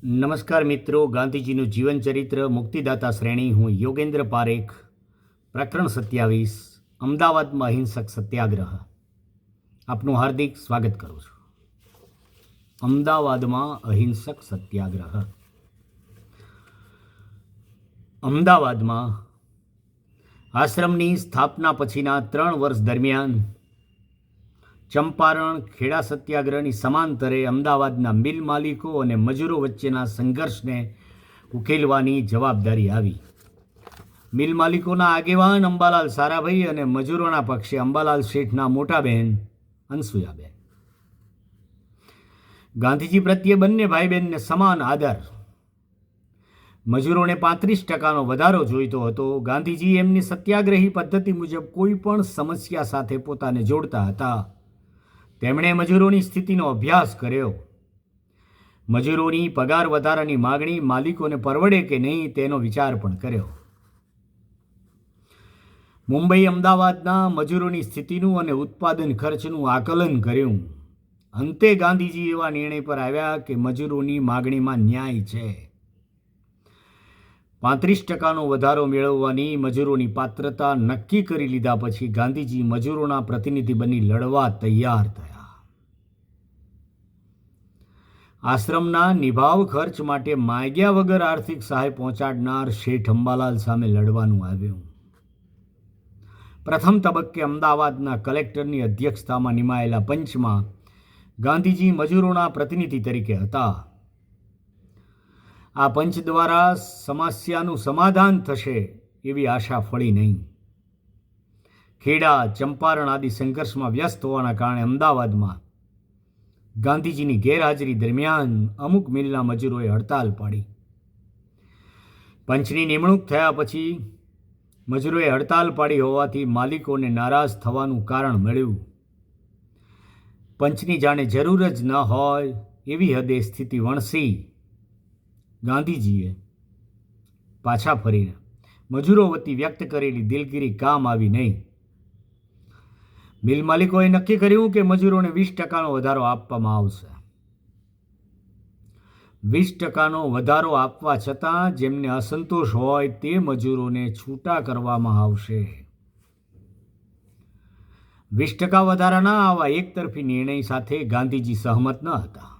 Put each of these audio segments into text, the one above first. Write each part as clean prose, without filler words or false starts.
નમસ્કાર મિત્રો, ગાંધીજીનું જીવન ચરિત્ર મુક્તિદાતા શ્રેણી. હું યોગેન્દ્ર પારેખ. પ્રકરણ 27, અમદાવાદમાં અહિંસક સત્યાગ્રહ. આપનું હાર્દિક સ્વાગત કરું છું. અમદાવાદમાં અહિંસક સત્યાગ્રહ. અમદાવાદમાં આશ્રમની સ્થાપના પછીના 3 વર્ષ દરમિયાન ચંપારણ ખેડા સત્યાગ્રહની સમાંતરે અમદાવાદના મિલ માલિકો અને મજૂરો વચ્ચેના સંઘર્ષને ઉકેલવાની જવાબદારી આવી. મિલ માલિકોના આગેવાન અંબાલાલ સારાભાઈ અને મજૂરોના પક્ષે અંબાલાલ શેઠના મોટા બહેન અનસુયાબેન. ગાંધીજી પ્રત્યે બંને ભાઈ બહેનને સમાન આદર. મજૂરોને 35% વધારો જોઈતો હતો. ગાંધીજી એમની સત્યાગ્રહી પદ્ધતિ મુજબ કોઈ પણ સમસ્યા સાથે પોતાને જોડતા હતા. તેમણે મજૂરોની સ્થિતિનો અભ્યાસ કર્યો. મજૂરોની પગાર વધારાની માગણી માલિકોને પરવડે કે નહીં તેનો વિચાર પણ કર્યો. મુંબઈ અમદાવાદના મજૂરોની સ્થિતિનું અને ઉત્પાદન ખર્ચનું આકલન કર્યું. અંતે ગાંધીજી એવા નિર્ણય પર આવ્યા કે મજૂરોની માગણીમાં ન્યાય છે. 35%નો વધારો મેળવવાની મજૂરોની પાત્રતા નક્કી કરી લીધા પછી ગાંધીજી મજૂરોના પ્રતિનિધિ બની લડવા તૈયાર થયા. આશ્રમના નિભાવ ખર્ચ માટે માગ્યા વગર આર્થિક સહાય પહોંચાડનાર શેઠ અંબાલાલ સામે લડવાનું આવ્યું. પ્રથમ તબક્કે અમદાવાદના કલેક્ટરની અધ્યક્ષતામાં નિમાયેલા પંચમાં ગાંધીજી મજૂરોના પ્રતિનિધિ તરીકે હતા. આ પંચ દ્વારા સમસ્યાનું સમાધાન થશે એવી આશા ફળી નહીં. ખેડા, ચંપારણ આદિ સંઘર્ષમાં વ્યસ્ત હોવાના કારણે અમદાવાદમાં ગાંધીજીની ગેરહાજરી દરમિયાન અમુક મિલના મજૂરોએ હડતાલ પાડી. પંચની નિમણૂક થયા પછી મજૂરોએ હડતાલ પાડી હોવાથી માલિકોને નારાજ થવાનું કારણ મળ્યું. પંચની જાણે જરૂર જ ન હોય એવી હદે સ્થિતિ વણસી. ગાંધીજીએ પાછા ફરીને મજૂરો વતી વ્યક્ત કરેલી દિલગીરી કામ આવી નહીં. મિલ માલિકોએ નક્કી કર્યું કે મજૂરોને 20%નો વધારો આપવામાં આવશે. 20%નો વધારો આપવા છતાં જેમને અસંતોષ હોય તે મજૂરોને છૂટા કરવામાં આવશે. 20% વધારાના આવા એકતરફી નિર્ણય સાથે ગાંધીજી સહમત ન હતા.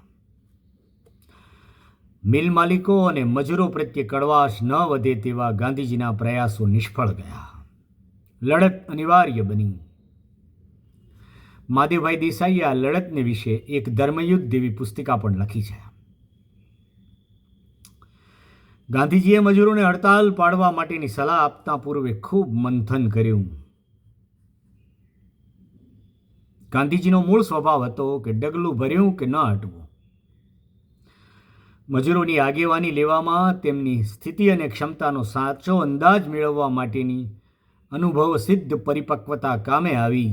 મિલ માલિકો અને મજૂરો પ્રત્યે કડવાશ ન વધે તેવા ગાંધીજીના પ્રયાસો નિષ્ફળ ગયા. લડત અનિવાર્ય બની. માધવભાઈ દેસાઈએ આ લડતને વિશે એક ધર્મયુદ્ધ જેવી પુસ્તિકા પણ લખી છે. ગાંધીજીએ મજૂરોને હડતાલ પાડવા માટેની સલાહ આપતા પૂર્વે ખૂબ મંથન કર્યું. ગાંધીજીનો મૂળ સ્વભાવ હતો કે ડગલું ભર્યું કે ન હટવું. મજૂરોની આગેવાની લેવામાં તેમની સ્થિતિ અને ક્ષમતાનો સાચો અંદાજ મેળવવા માટેની અનુભવ સિદ્ધ પરિપક્વતા કામે આવી.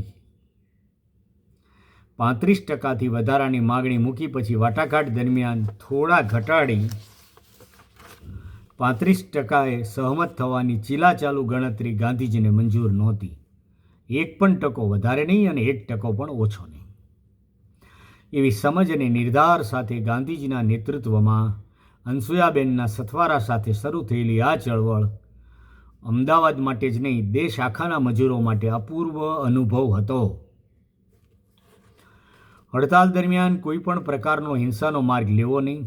35%થી વધારાની માગણી મૂકી પછી વાટાઘાટ દરમિયાન થોડા ઘટાડી 35%એ સહમત થવાની ચીલાચાલુ ગણતરી ગાંધીજીને મંજૂર નહોતી. 1% વધારે નહીં અને 1% પણ ઓછો નહીં. એવી સમજ અને નિર્ધાર સાથે ગાંધીજીના નેતૃત્વમાં અનસુયાબેનના સથવારા સાથે શરૂ થયેલી આ ચળવળ અમદાવાદ માટે જ નહીં, દેશ આખાના મજૂરો માટે અપૂર્વ અનુભવ હતો. હડતાલ દરમિયાન કોઈ પણ પ્રકારનો હિંસાનો માર્ગ લેવો નહીં.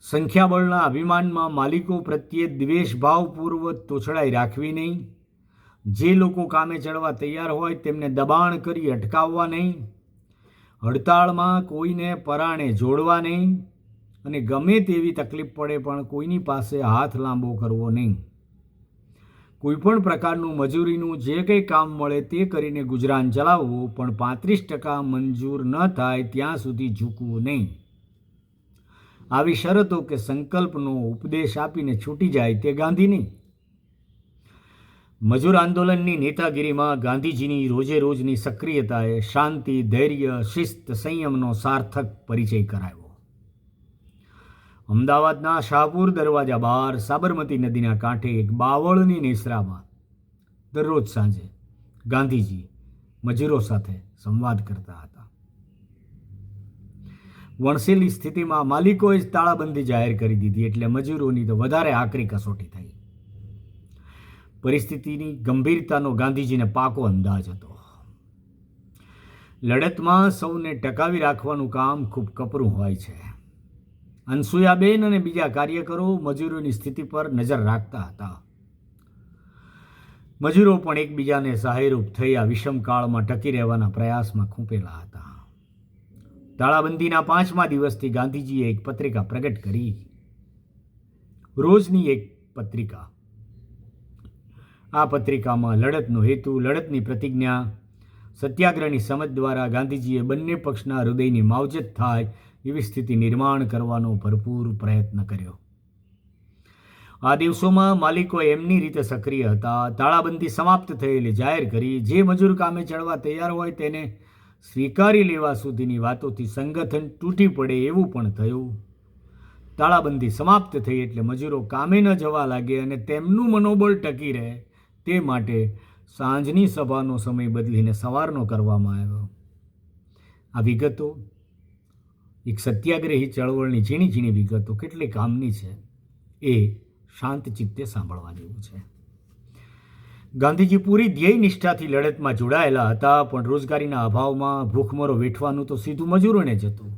સંખ્યાબળના અભિમાનમાં માલિકો પ્રત્યે દ્વેષભાવપૂર્વક તોછડાઈ રાખવી નહીં. જે લોકો કામે ચડવા તૈયાર હોય તેમને દબાણ કરી અટકાવવા નહીં. હડતાળમાં કોઈને પરાણે જોડવા નહીં અને ગમે તેવી તકલીફ પડે પણ કોઈની પાસે હાથ લાંબો કરવો નહીં. કોઈપણ પ્રકારનું મજૂરીનું જે કંઈ કામ મળે તે કરીને ગુજરાન ચલાવવું, પણ 35% મંજૂર ન થાય ત્યાં સુધી ઝૂકવું નહીં. આવી શરતો કે સંકલ્પનો ઉપદેશ આપીને છૂટી જાય તે ગાંધી નહીં. મજૂર આંદોલનની નેતાગીરીમાં ગાંધીજીની રોજે રોજની સક્રિયતાએ શાંતિ, ધૈર્ય, શિસ્ત, સંયમનો સાર્થક પરિચય કરાવ્યો. અમદાવાદના શાહપુર દરવાજા બહાર સાબરમતી નદીના કાંઠે એક બાવળની નેસરામાં દરરોજ સાંજે ગાંધીજી મજૂરો સાથે સંવાદ કરતા હતા. વણસેલી સ્થિતિમાં માલિકોએ જ તાળાબંધી જાહેર કરી દીધી, એટલે મજૂરોની તો વધારે આકરી કસોટી થઈ. પરિસ્થિતિની ગંભીરતાનો ગાંધીજીને પાકો અંદાજ હતો. લડતમાં સૌને ટકાવી રાખવાનું કામ ખૂબ કપરું હોય છે. અનસુયાબેન અને બીજા કાર્યકરો મજૂરોની સ્થિતિ પર નજર રાખતા હતા. મજૂરો પણ એકબીજાને સહાયરૂપ થઈ આ વિષમકાળમાં ટકી રહેવાના પ્રયાસમાં ખૂંપેલા હતા. તાળાબંધીના 5મા દિવસથી ગાંધીજીએ એક પત્રિકા પ્રગટ કરી. રોજની એક પત્રિકા. આ પત્રિકામાં લડતનો હેતુ, લડતની પ્રતિજ્ઞા, સત્યાગ્રહની સમજ દ્વારા ગાંધીજીએ બંને પક્ષના હૃદયની માવજત થાય એવી સ્થિતિ નિર્માણ કરવાનો ભરપૂર પ્રયત્ન કર્યો. આ દિવસોમાં માલિકો એમની રીતે સક્રિય હતા. તાળાબંધી સમાપ્ત થયેલી જાહેર કરી. જે મજૂર કામે ચડવા તૈયાર હોય તેને સ્વીકારી લેવા સુધીની વાતોથી સંગઠન તૂટી પડે એવું પણ થયું. તાળાબંધી સમાપ્ત થઈ એટલે મજૂરો કામે ન જવા લાગે અને તેમનું મનોબળ ટકી રહે તે માટે સાંજની સભાનો સમય બદલીને સવારનો કરવામાં આવ્યો. આ વિગતો એક સત્યાગ્રહી ચળવળની ઝીણી ઝીણી વિગતો કેટલી કામની છે એ શાંત ચિત્તે સાંભળવા જેવું છે. ગાંધીજી પૂરી ધ્યેય નિષ્ઠાથી લડતમાં જોડાયેલા હતા, પણ રોજગારીના અભાવમાં ભૂખમરો વેઠવાનું તો સીધું મજૂરોને જ હતું.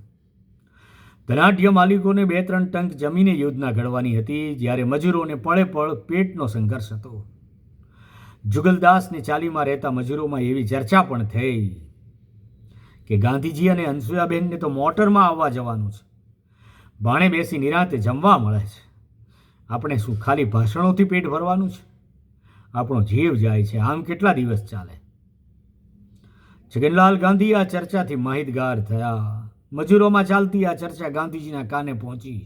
ધનાઢ્ય માલિકોને 2-3 ટંક જમીને યોજના ઘડવાની હતી, જ્યારે મજૂરોને પળે પળ પેટનો સંઘર્ષ હતો. જુગલદાસની ચાલીમાં રહેતા મજૂરોમાં એવી ચર્ચા પણ થઈ કે ગાંધીજી અને અનસુયાબેનને તો મોટરમાં આવવા જવાનું છે, ભાણે બેસી નિરાંતે જમવા મળે છે, આપણે શું ખાલી ભાષણોથી પેટ ભરવાનું છે? આપણો જીવ જાય છે, આમ કેટલા દિવસ ચાલે? છગનલાલ ગાંધી આ ચર્ચાથી માહિતગાર થયા. મજૂરોમાં ચાલતી આ ચર્ચા ગાંધીજીના કાને પહોંચી.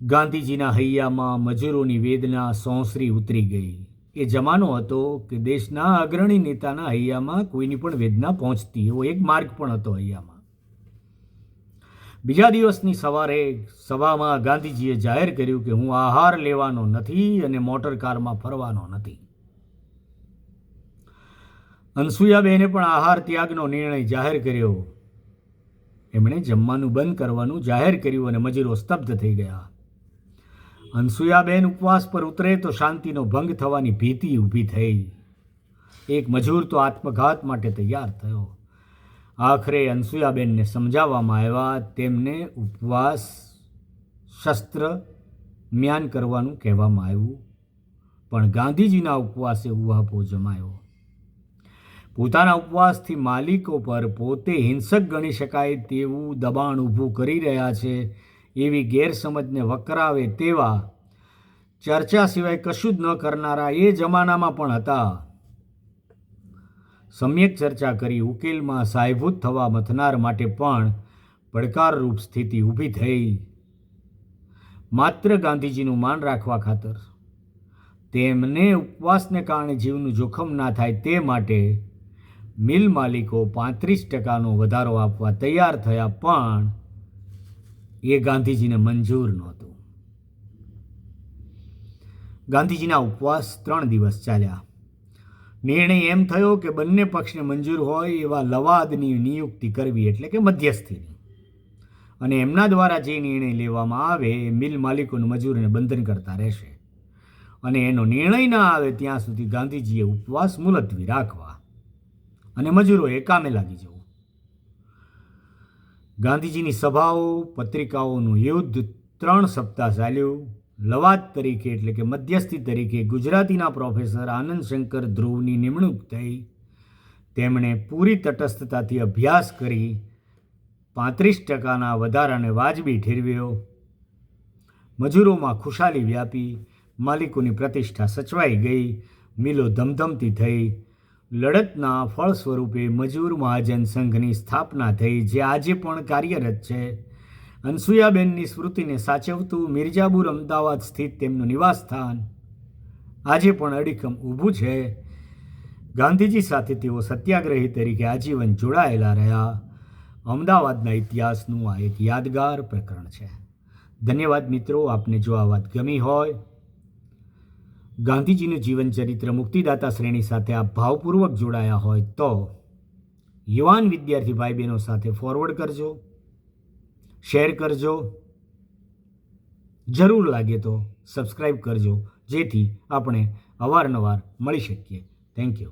ગાંધીજીના હૈયામાં મજૂરોની વેદના સોંસરી ઉતરી ગઈ. એ જમાનો હતો કે દેશના અગ્રણી નેતાના હૈયામાં કોઈની પણ વેદના પહોંચતી, એવો એક માર્ગ પણ હતો હૈયામાં. બીજા દિવસની સવારે સભામાં ગાંધીજીએ જાહેર કર્યું કે હું આહાર લેવાનો નથી અને મોટર કારમાં ફરવાનો નથી. અનસુયાબેને પણ આહાર ત્યાગનો નિર્ણય જાહેર કર્યો. એમણે જમવાનું બંધ કરવાનું જાહેર કર્યું અને મજૂરો સ્તબ્ધ થઈ ગયા. અનસુયાબેન ઉપવાસ પર ઉતરે તો શાંતિનો ભંગ થવાની ભીતિ ઊભી થઈ. એક મજૂર તો આત્મઘાત માટે તૈયાર થયો. આખરે અનસુયાબેનને સમજાવવામાં આવ્યા. તેમને ઉપવાસ શસ્ત્ર મ્યાન કરવાનું કહેવામાં આવ્યું, પણ ગાંધીજીના ઉપવાસે ઉહાપો જમાયો. પોતાના ઉપવાસથી માલિકો પર પોતે હિંસક ગણી શકાય તેવું દબાણ ઊભું કરી રહ્યા છે એવી ગેરસમજને વકરાવે તેવા ચર્ચા સિવાય કશું જ ન કરનારા એ જમાનામાં પણ હતા. સમ્યક ચર્ચા કરી ઉકેલમાં સહાયભૂત થવા મથનાર માટે પણ પડકારરૂપ સ્થિતિ ઊભી થઈ. માત્ર ગાંધીજીનું માન રાખવા ખાતર તેમને ઉપવાસને કારણે જીવનું જોખમ ના થાય તે માટે મિલ માલિકો 35% વધારો આપવા તૈયાર થયા, પણ એ ગાંધીજીને મંજૂર નહોતું. ગાંધીજીના ઉપવાસ 3 દિવસ ચાલ્યા. નિર્ણય એમ થયો કે બંને પક્ષને મંજૂર હોય એવા લવાદની નિયુક્તિ કરવી, એટલે કે મધ્યસ્થીની, અને એમના દ્વારા જે નિર્ણય લેવામાં આવે એ મિલ માલિકોને મજૂરને બંધન કરતા રહેશે, અને એનો નિર્ણય ના આવે ત્યાં સુધી ગાંધીજીએ ઉપવાસ મુલતવી રાખવા અને મજૂરોએ કામે લાગી જવું. ગાંધીજીની સભાઓ, પત્રિકાઓનું યુદ્ધ 3 સપ્તાહ ચાલ્યું. લવાદ તરીકે એટલે કે મધ્યસ્થી તરીકે ગુજરાતીના પ્રોફેસર આનંદ શંકર ધ્રુવની નિમણૂક થઈ. તેમણે પૂરી તટસ્થતાથી અભ્યાસ કરી 35%ના વધારાને વાજબી ઠેરવ્યો. મજૂરોમાં ખુશાલી વ્યાપી, માલિકોની પ્રતિષ્ઠા સચવાઈ ગઈ, મિલો ધમધમતી થઈ. લડતના ફળ સ્વરૂપે મજૂર મહાજન સંઘની સ્થાપના થઈ, જે આજે પણ કાર્યરત છે. અનસુયાબેનની સ્મૃતિને સાચવતું મિર્જાપુર અમદાવાદ સ્થિત તેમનું નિવાસસ્થાન આજે પણ અડીખમ ઊભું છે. ગાંધીજી સાથે તેઓ સત્યાગ્રહી તરીકે આજીવન જોડાયેલા રહ્યા. અમદાવાદના ઇતિહાસનું આ એક યાદગાર પ્રકરણ છે. ધન્યવાદ મિત્રો. આપને જો આ વાત ગમી હોય, ગાંધીજીનું જીવન ચરિત્ર મુક્તિદાતા શ્રેણી સાથે આપ ભાવપૂર્વક જોડાયા હોય તો યુવાન વિદ્યાર્થી ભાઈ બહેનો સાથે ફોરવર્ડ કરજો. શેર કરજો, જરૂર લાગે તો સબસ્ક્રાઈબ કરજો, જેથી આપણે અવારનવાર મળી શકીએ. Thank you.